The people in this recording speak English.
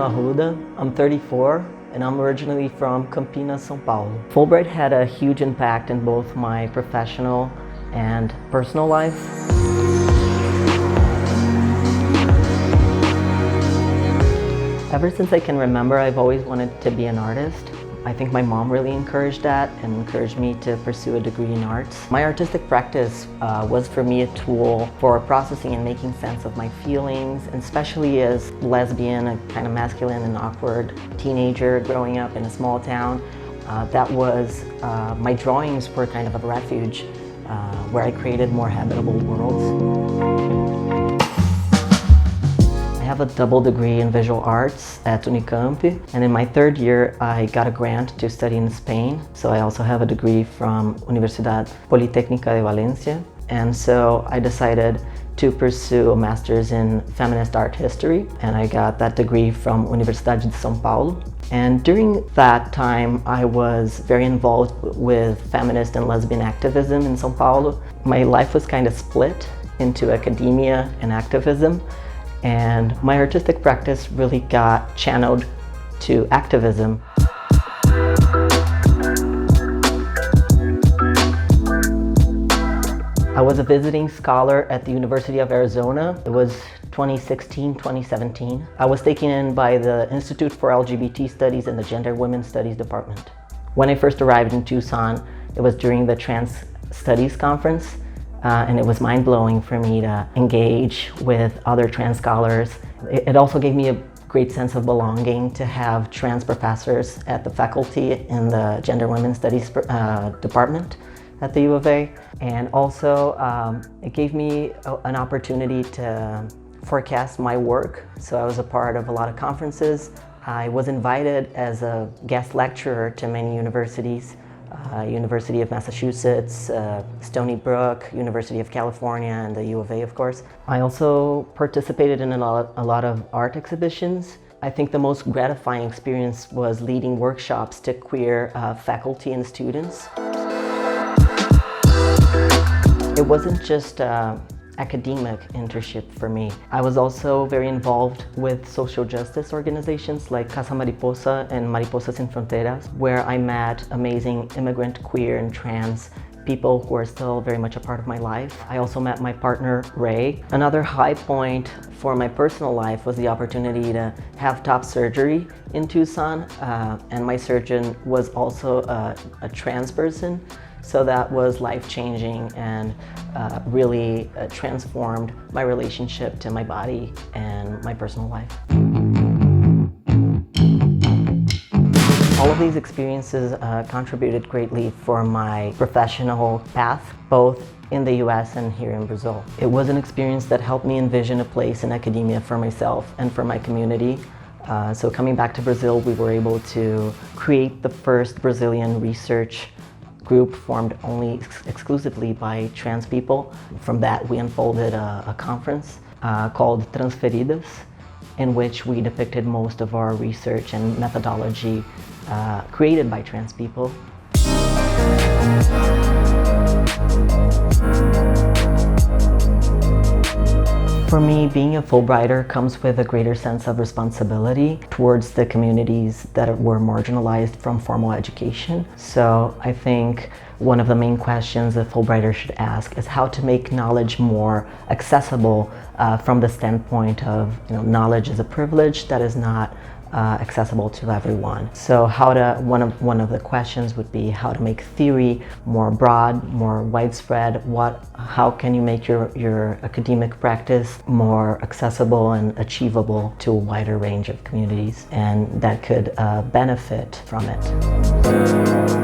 Bruno Arruda. I'm 34 and I'm originally from Campinas, São Paulo. Fulbright had a huge impact in both my professional and personal life. Ever since I can remember, I've always wanted to be an artist. I think my mom really encouraged that and encouraged me to pursue a degree in arts. My artistic practice was for me a tool for processing and making sense of my feelings, and especially as lesbian, a kind of masculine and awkward teenager growing up in a small town. My drawings were kind of a refuge where I created more habitable worlds. I have a double degree in visual arts at Unicamp, and in my third year I got a grant to study in Spain. So I also have a degree from Universidad Politécnica de Valencia, and so I decided to pursue a master's in feminist art history, and I got that degree from Universidade de São Paulo. And during that time I was very involved with feminist and lesbian activism in São Paulo. My life was kind of split into academia and activism, and my artistic practice really got channeled to activism. I was a visiting scholar at the University of Arizona. It was 2016, 2017. I was taken in by the Institute for LGBT Studies and the Gender Women's Studies Department. When I first arrived in Tucson, it was during the Trans Studies Conference. And it was mind-blowing for me to engage with other trans scholars. It also gave me a great sense of belonging to have trans professors at the faculty in the Gender Women's Studies department at the U of A. And also it gave me an opportunity to forecast my work. So I was a part of a lot of conferences. I was invited as a guest lecturer to many universities. University of Massachusetts, Stony Brook, University of California, and the U of A, of course. I also participated in a lot of art exhibitions. I think the most gratifying experience was leading workshops to queer faculty and students. It wasn't just academic internship for me. I was also very involved with social justice organizations like Casa Mariposa and Mariposas Sin Fronteras, where I met amazing immigrant, queer, and trans people who are still very much a part of my life. I also met my partner, Ray. Another high point for my personal life was the opportunity to have top surgery in Tucson, and my surgeon was also a trans person. So that was life-changing and really transformed my relationship to my body and my personal life. All of these experiences contributed greatly for my professional path, both in the US and here in Brazil. It was an experience that helped me envision a place in academia for myself and for my community. So coming back to Brazil, we were able to create the first Brazilian research group formed only exclusively by trans people. From that, we unfolded a conference called Transferidas, in which we depicted most of our research and methodology created by trans people. For me, being a Fulbrighter comes with a greater sense of responsibility towards the communities that were marginalized from formal education. So I think one of the main questions a Fulbrighter should ask is how to make knowledge more accessible from the standpoint of, knowledge is a privilege that is not accessible to everyone. So one of the questions would be how to make theory more broad, more widespread. How can you make your academic practice more accessible and achievable to a wider range of communities, and that could benefit from it.